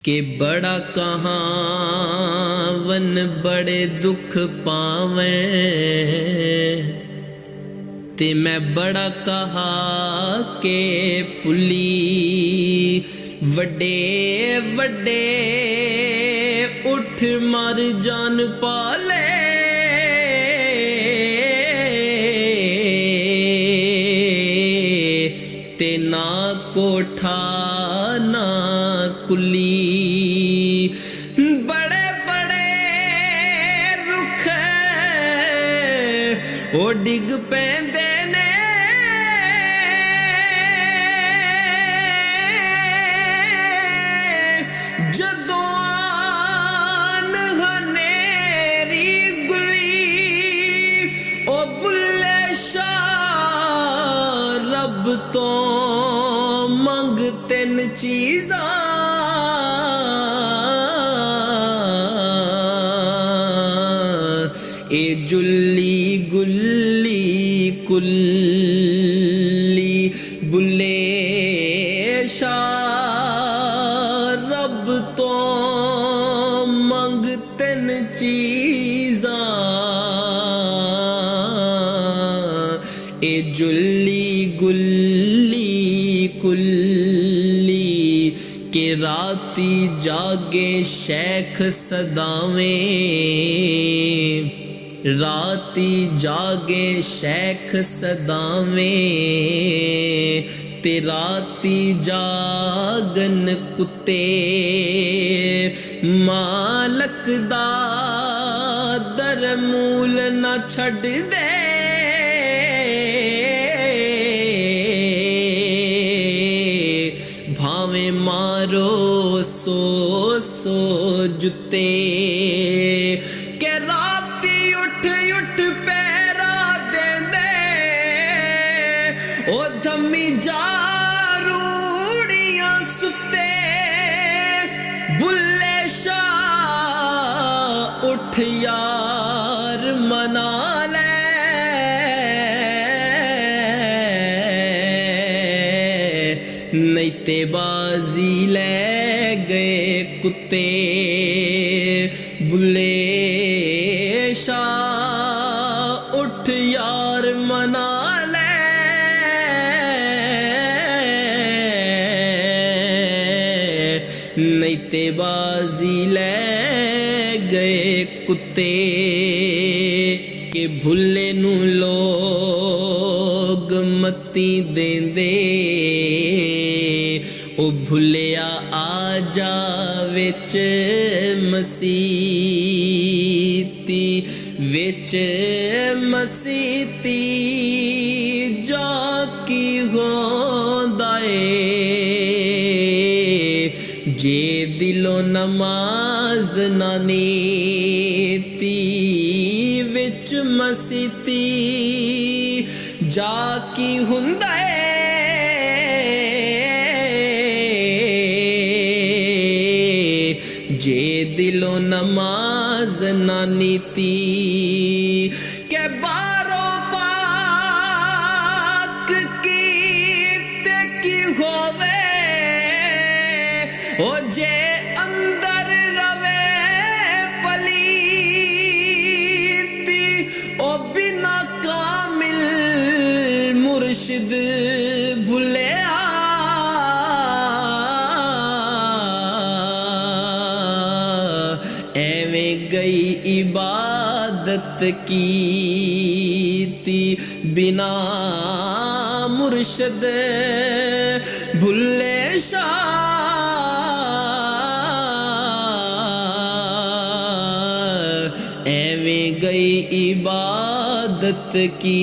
के बड़ा कहावन बड़े दुख पावे ते मैं बड़ा कहा के पुली वड्डे वड्डे उठ मर जान पाले ते ना कोठा ना कुली बड़े बड़े रुख ओ डिग पैंदे ने जदों आन हनेरी गुली ओ बुल्ले शाह रब तो मंग तिन चीज़ां ए जुल्ली गुल्ली कुल्ली बुल्ले शाह रब तो मंग तिन चीज़ां ए जुल्ली गुल्ली कुल्ली के राती जागे शेख सदावें राती जागे शेख सदावें ते राती जागन कुत्ते मालक दा दर मूल न छड़ दे भावे मारो सो सो जुते के राती उठ उठ पैरा देंदे ओ धम्मी जा रूड़ियां सुते बुल्ले शाह उठ यार मना ले नहीं ते बाजी ले गए कुत्ते बुल्ले शाह उठ यार मना ले नहीं ते बाजी ले गए कुत्ते के भुल्ले नू लोग मत्ती देंदे ओ भुलिया आ जा विच मसीती जा की होंदा ए जे दिलो नमाज ना नीती विच मसीती जा की हुंदा ए जे दिलो नमाज ना नीती के बारो पाक कीते की होवे ओ जे अंदर रवे पलीती ओ बिना कामिल मुर्शिद भुले गई इबादत कीती बिना मुर्शद भुल्ले शाह एवें गई इबादत की